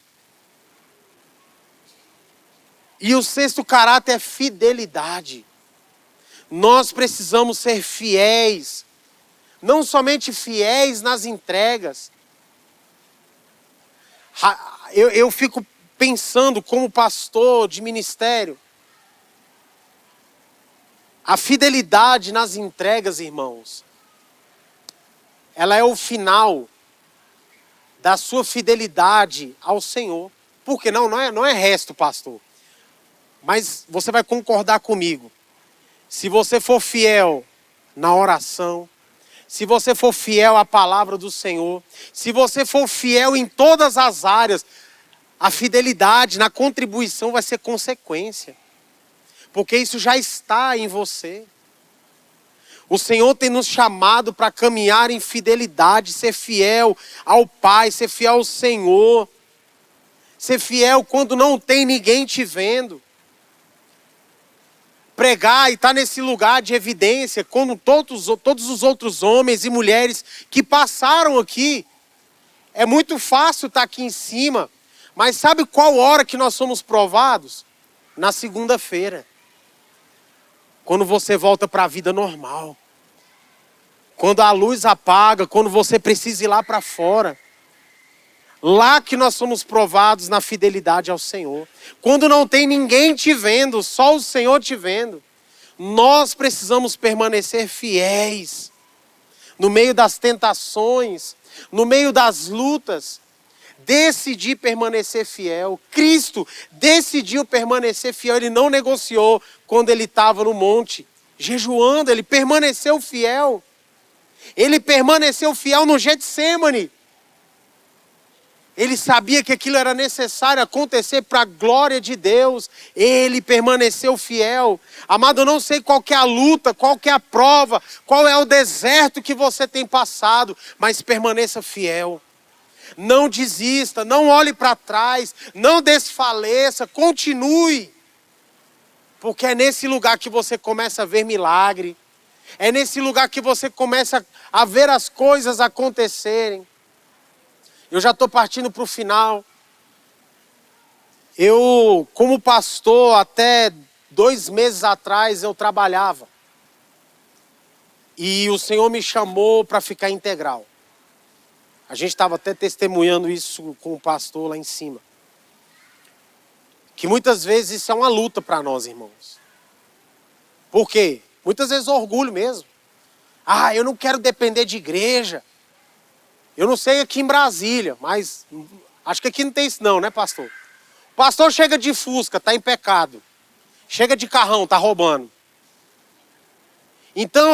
E o 6º caráter é fidelidade. Nós precisamos ser fiéis. Não somente fiéis nas entregas. Eu fico pensando como pastor de ministério. A fidelidade nas entregas, irmãos, ela é o final da sua fidelidade ao Senhor. Por que não é resto, pastor. Mas você vai concordar comigo. Se você for fiel na oração, se você for fiel à palavra do Senhor, se você for fiel em todas as áreas, a fidelidade na contribuição vai ser consequência. Porque isso já está em você. O Senhor tem nos chamado para caminhar em fidelidade, ser fiel ao Pai, ser fiel ao Senhor. Ser fiel quando não tem ninguém te vendo. pregar e estar nesse lugar de evidência, quando todos os outros homens e mulheres que passaram aqui, é muito fácil estar aqui em cima, mas sabe qual hora que nós somos provados? Na segunda-feira. Quando você volta para a vida normal. Quando a luz apaga, quando você precisa ir lá para fora. Lá que nós somos provados na fidelidade ao Senhor. Quando não tem ninguém te vendo, só o Senhor te vendo. Nós precisamos permanecer fiéis. No meio das tentações, no meio das lutas. Decidir permanecer fiel. Cristo decidiu permanecer fiel. Ele não negociou quando ele estava no monte, jejuando. Ele permaneceu fiel. Ele permaneceu fiel no Getsêmani. Ele sabia que aquilo era necessário acontecer para a glória de Deus. Ele permaneceu fiel. Amado, eu não sei qual que é a luta, qual que é a prova, qual é o deserto que você tem passado, mas permaneça fiel. Não desista, não olhe para trás, não desfaleça, continue. Porque é nesse lugar que você começa a ver milagre. É nesse lugar que você começa a ver as coisas acontecerem. Eu já estou partindo para o final. Eu, como pastor, até 2 meses atrás eu trabalhava. E o Senhor me chamou para ficar integral. A gente estava até testemunhando isso com o pastor lá em cima. Que muitas vezes isso é uma luta para nós, irmãos. Por quê? Muitas vezes orgulho mesmo. Ah, eu não quero depender de igreja. Eu não sei aqui em Brasília, mas acho que aqui não tem isso não, né, pastor? O pastor chega de Fusca, está em pecado. Chega de carrão, está roubando. Então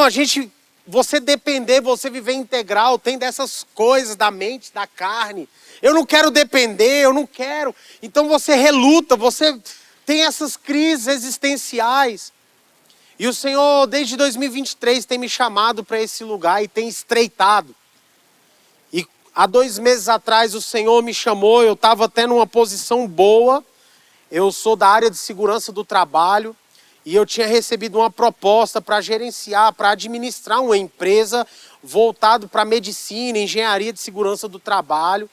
você depender, você viver integral, tem dessas coisas da mente, da carne. Eu não quero depender, eu não quero. Então você reluta, você tem essas crises existenciais. E o Senhor, desde 2023, tem me chamado para esse lugar e tem estreitado. E há 2 meses atrás o Senhor me chamou, eu estava até numa posição boa. Eu sou da área de segurança do trabalho. E eu tinha recebido uma proposta para gerenciar, para administrar uma empresa voltado para medicina, engenharia de segurança do trabalho.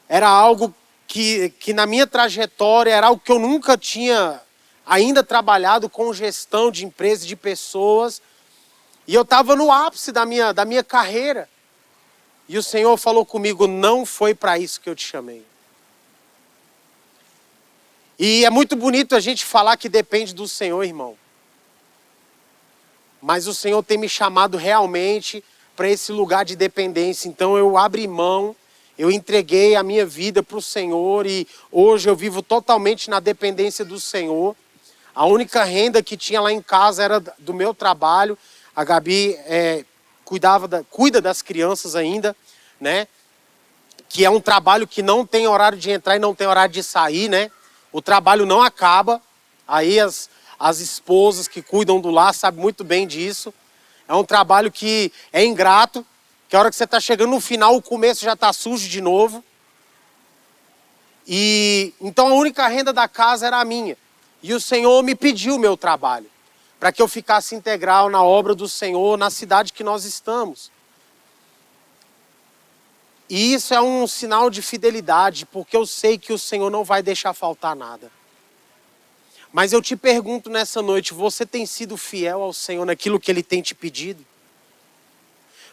Era algo que na minha trajetória, era algo que eu nunca tinha ainda trabalhado com gestão de empresas, de pessoas. E eu estava no ápice da minha carreira. E o Senhor falou comigo, não foi para isso que eu te chamei. E é muito bonito a gente falar que depende do Senhor, irmão. Mas o Senhor tem me chamado realmente para esse lugar de dependência. Então eu abri mão, eu entreguei a minha vida para o Senhor e hoje eu vivo totalmente na dependência do Senhor. A única renda que tinha lá em casa era do meu trabalho. A Gabi cuida das crianças ainda, né? Que é um trabalho que não tem horário de entrar e não tem horário de sair, né? O trabalho não acaba. Aí as esposas que cuidam do lar sabem muito bem disso. É um trabalho que é ingrato, que a hora que você está chegando no final, o começo já está sujo de novo. E então a única renda da casa era a minha. E o Senhor me pediu o meu trabalho, para que eu ficasse integral na obra do Senhor, na cidade que nós estamos. E isso é um sinal de fidelidade, porque eu sei que o Senhor não vai deixar faltar nada. Mas eu te pergunto nessa noite, você tem sido fiel ao Senhor naquilo que Ele tem te pedido?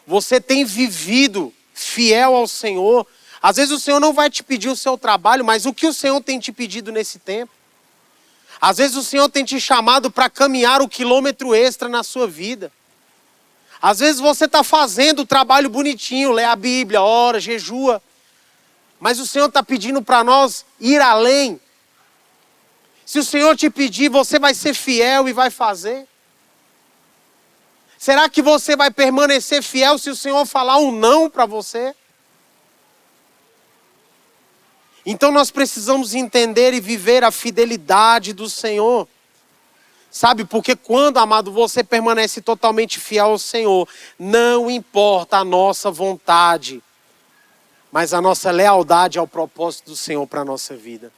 Você tem vivido fiel ao Senhor? Às vezes o Senhor não vai te pedir o seu trabalho, mas o que o Senhor tem te pedido nesse tempo? Às vezes o Senhor tem te chamado para caminhar o quilômetro extra na sua vida. Às vezes você está fazendo o trabalho bonitinho, lê a Bíblia, ora, jejua. Mas o Senhor está pedindo para nós ir além. Se o Senhor te pedir, você vai ser fiel e vai fazer? Será que você vai permanecer fiel se o Senhor falar um não para você? Então nós precisamos entender e viver a fidelidade do Senhor. Sabe, porque quando, amado, você permanece totalmente fiel ao Senhor, não importa a nossa vontade, mas a nossa lealdade ao propósito do Senhor para a nossa vida.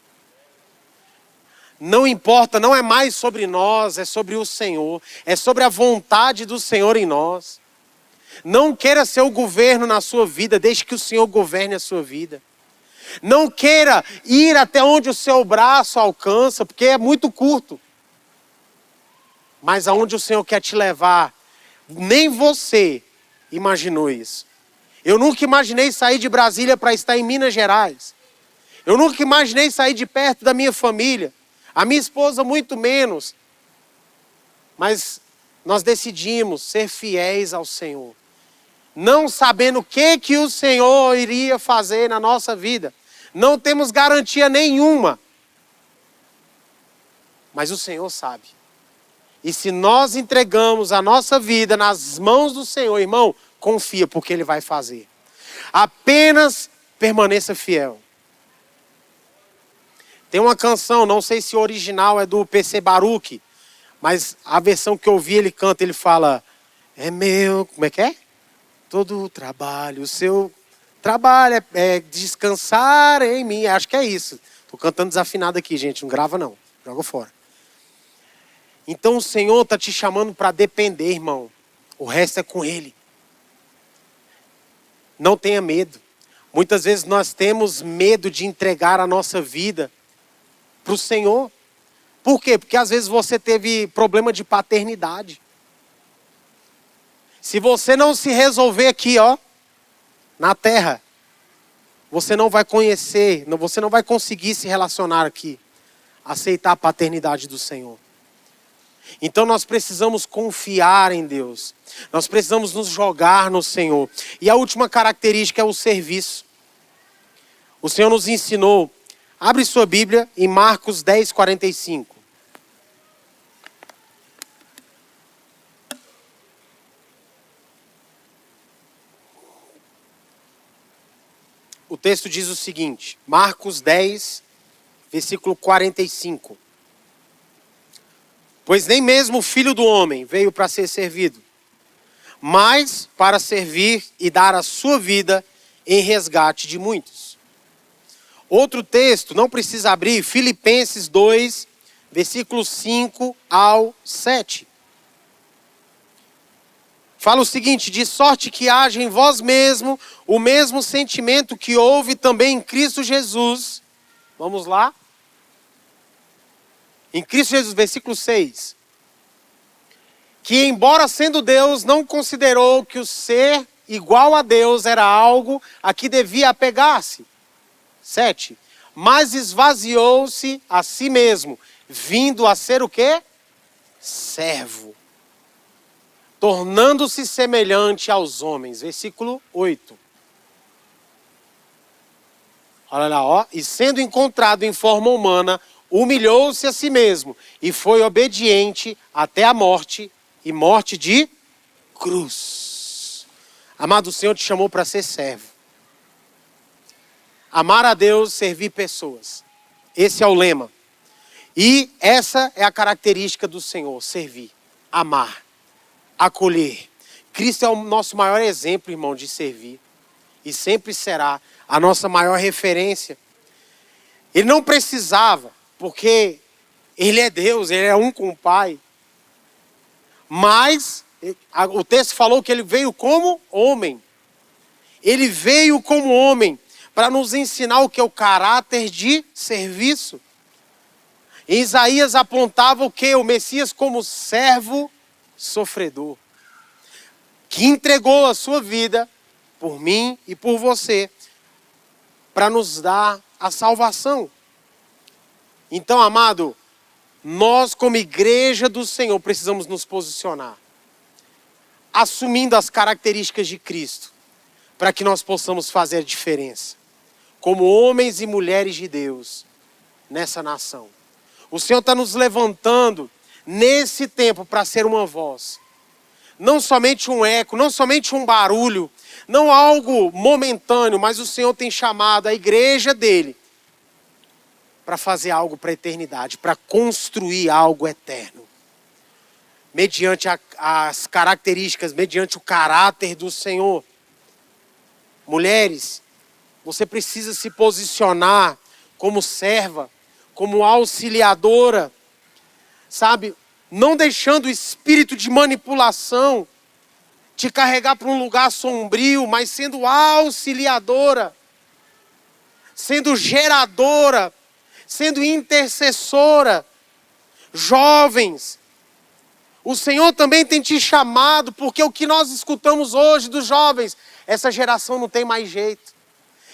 Não importa, não é mais sobre nós, é sobre o Senhor. É sobre a vontade do Senhor em nós. Não queira ser o governo na sua vida, deixe que o Senhor governe a sua vida. Não queira ir até onde o seu braço alcança, porque é muito curto. Mas aonde o Senhor quer te levar, nem você imaginou isso. Eu nunca imaginei sair de Brasília para estar em Minas Gerais. Eu nunca imaginei sair de perto da minha família. A minha esposa muito menos. Mas nós decidimos ser fiéis ao Senhor. Não sabendo o que o Senhor iria fazer na nossa vida. Não temos garantia nenhuma. Mas o Senhor sabe. E se nós entregamos a nossa vida nas mãos do Senhor, irmão, confia, porque Ele vai fazer. Apenas permaneça fiel. Tem uma canção, não sei se o original é do PC Baruch, mas a versão que eu ouvi, ele canta, ele fala, é meu, como é que é? Todo o trabalho, o seu trabalho é descansar em mim. Acho que é isso. Estou cantando desafinado aqui, gente. Não grava não. Joga fora. Então o Senhor está te chamando para depender, irmão. O resto é com Ele. Não tenha medo. Muitas vezes nós temos medo de entregar a nossa vida para o Senhor. Por quê? Porque às vezes você teve problema de paternidade. Se você não se resolver aqui, ó, na terra, você não vai conhecer, você não vai conseguir se relacionar aqui, aceitar a paternidade do Senhor. Então nós precisamos confiar em Deus. Nós precisamos nos jogar no Senhor. E a última característica é o serviço. O Senhor nos ensinou. Abre sua Bíblia em Marcos 10, 45. O texto diz o seguinte, Marcos 10, versículo 45. Pois nem mesmo o Filho do Homem veio para ser servido, mas para servir e dar a sua vida em resgate de muitos. Outro texto, não precisa abrir, Filipenses 2, versículos 5 ao 7. Fala o seguinte, de sorte que haja em vós mesmo o mesmo sentimento que houve também em Cristo Jesus. Vamos lá. Em Cristo Jesus, versículo 6. Que embora sendo Deus, não considerou que o ser igual a Deus era algo a que devia apegar-se. 7. Mas esvaziou-se a si mesmo, vindo a ser o quê? Servo. Tornando-se semelhante aos homens. Versículo 8. Olha lá, ó. E sendo encontrado em forma humana, humilhou-se a si mesmo e foi obediente até a morte e morte de cruz. Amado, o Senhor te chamou para ser servo. Amar a Deus, servir pessoas. Esse é o lema. E essa é a característica do Senhor, servir, amar, acolher. Cristo é o nosso maior exemplo, irmão, de servir. E sempre será a nossa maior referência. Ele não precisava, porque Ele é Deus, Ele é um com o Pai. Mas o texto falou que Ele veio como homem. Ele veio como homem para nos ensinar o que é o caráter de serviço. Em Isaías apontava o que? O Messias como servo sofredor. Que entregou a sua vida por mim e por você para nos dar a salvação. Então, amado, nós como igreja do Senhor precisamos nos posicionar, assumindo as características de Cristo, para que nós possamos fazer a diferença, como homens e mulheres de Deus, nessa nação. O Senhor está nos levantando nesse tempo para ser uma voz, não somente um eco, não somente um barulho, não algo momentâneo, mas o Senhor tem chamado a igreja dele para fazer algo para a eternidade, para construir algo eterno. Mediante as características, mediante o caráter do Senhor. Mulheres, você precisa se posicionar como serva, como auxiliadora, sabe? Não deixando o espírito de manipulação te carregar para um lugar sombrio, mas sendo auxiliadora, sendo geradora, sendo intercessora. Jovens, o Senhor também tem te chamado, porque o que nós escutamos hoje dos jovens, essa geração não tem mais jeito.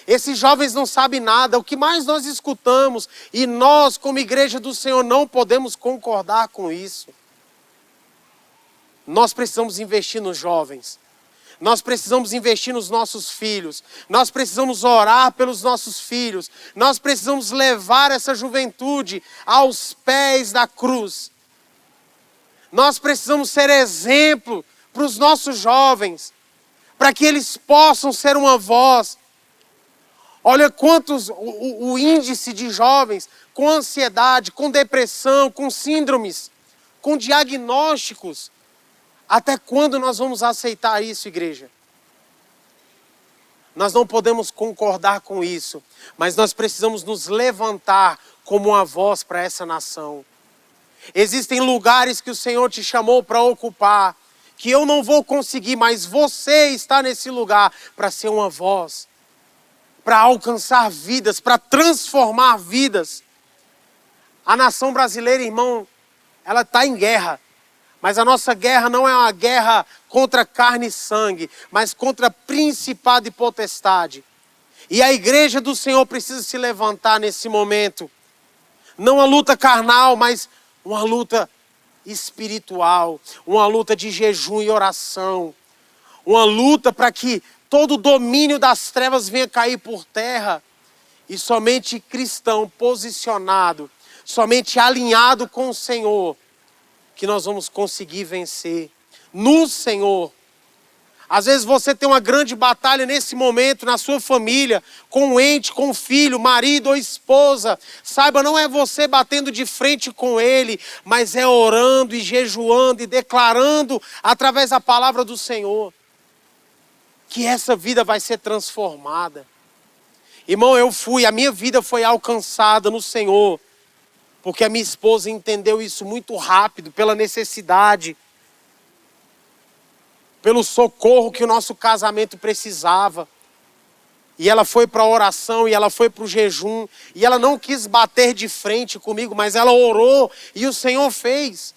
Esses jovens não sabem nada, o que mais nós escutamos, e nós como igreja do Senhor não podemos concordar com isso. Nós precisamos investir nos jovens. Nós precisamos investir nos nossos filhos. Nós precisamos orar pelos nossos filhos. Nós precisamos levar essa juventude aos pés da cruz. Nós precisamos ser exemplo para os nossos jovens, para que eles possam ser uma voz. Olha quantos, o índice de jovens com ansiedade, com depressão, com síndromes, com diagnósticos. Até quando nós vamos aceitar isso, igreja? Nós não podemos concordar com isso, mas nós precisamos nos levantar como uma voz para essa nação. Existem lugares que o Senhor te chamou para ocupar, que eu não vou conseguir, mas você está nesse lugar para ser uma voz, para alcançar vidas, para transformar vidas. A nação brasileira, irmão, ela está em guerra. Mas a nossa guerra não é uma guerra contra carne e sangue, mas contra principado e potestade. E a igreja do Senhor precisa se levantar nesse momento. Não uma luta carnal, mas uma luta espiritual. Uma luta de jejum e oração. Uma luta para que todo o domínio das trevas venha cair por terra. E somente cristão posicionado, somente alinhado com o Senhor, que nós vamos conseguir vencer no Senhor. Às vezes você tem uma grande batalha nesse momento na sua família, com um ente, com um filho, marido ou esposa. Saiba, não é você batendo de frente com ele, mas é orando e jejuando e declarando através da palavra do Senhor que essa vida vai ser transformada. Irmão, a minha vida foi alcançada no Senhor, porque a minha esposa entendeu isso muito rápido, pela necessidade, pelo socorro que o nosso casamento precisava. E ela foi para a oração, e ela foi para o jejum, e ela não quis bater de frente comigo, mas ela orou, e o Senhor fez.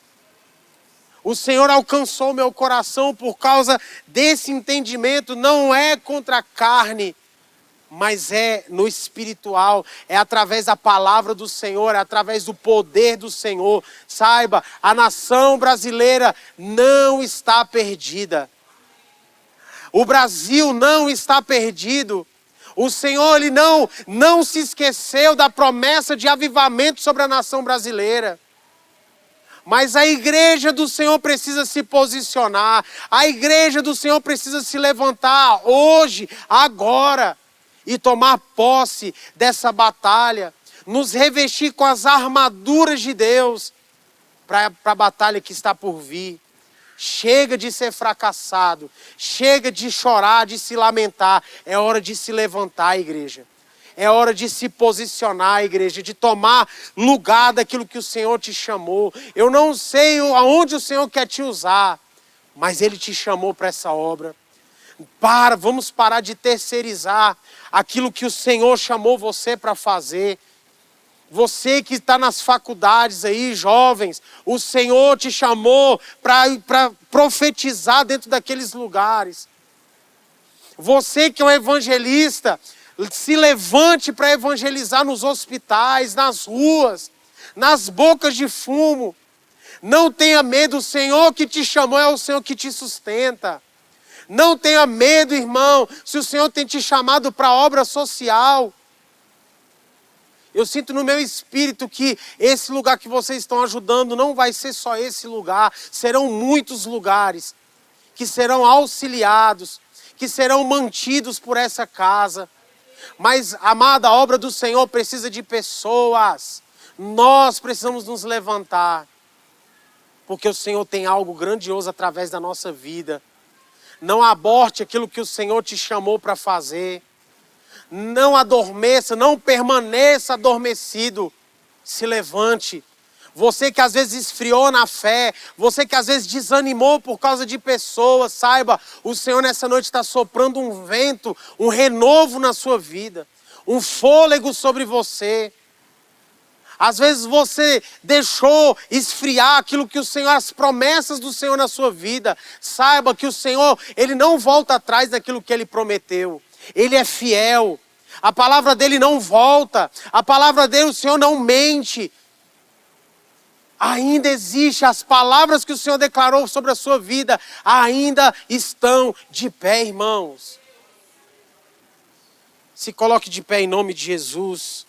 O Senhor alcançou meu coração por causa desse entendimento. Não é contra a carne, mas é no espiritual, é através da palavra do Senhor, é através do poder do Senhor. Saiba, a nação brasileira não está perdida. O Brasil não está perdido. O Senhor, Ele não se esqueceu da promessa de avivamento sobre a nação brasileira. Mas a igreja do Senhor precisa se posicionar. A igreja do Senhor precisa se levantar hoje, agora, e tomar posse dessa batalha, nos revestir com as armaduras de Deus para a batalha que está por vir. Chega de ser fracassado, chega de chorar, de se lamentar. É hora de se levantar, igreja. É hora de se posicionar, igreja, de tomar lugar daquilo que o Senhor te chamou. Eu não sei aonde o Senhor quer te usar, mas Ele te chamou para essa obra. Vamos parar de terceirizar aquilo que o Senhor chamou você para fazer. Você que está nas faculdades aí, jovens, o Senhor te chamou para profetizar dentro daqueles lugares. Você que é um evangelista, se levante para evangelizar nos hospitais, nas ruas, nas bocas de fumo. Não tenha medo, o Senhor que te chamou é o Senhor que te sustenta. Não tenha medo, irmão, se o Senhor tem te chamado para obra social. Eu sinto no meu espírito que esse lugar que vocês estão ajudando não vai ser só esse lugar. Serão muitos lugares que serão auxiliados, que serão mantidos por essa casa. Mas, amada, a obra do Senhor precisa de pessoas. Nós precisamos nos levantar, porque o Senhor tem algo grandioso através da nossa vida. Não aborte aquilo que o Senhor te chamou para fazer. Não adormeça, não permaneça adormecido. Se levante. Você que às vezes esfriou na fé, você que às vezes desanimou por causa de pessoas, saiba, o Senhor nessa noite está soprando um vento, um renovo na sua vida, um fôlego sobre você. Às vezes você deixou esfriar aquilo que o Senhor, as promessas do Senhor na sua vida. Saiba que o Senhor, Ele não volta atrás daquilo que Ele prometeu. Ele é fiel. A palavra dEle não volta. A palavra dEle, o Senhor não mente. Ainda existe, as palavras que o Senhor declarou sobre a sua vida ainda estão de pé, irmãos. Se coloque de pé em nome de Jesus.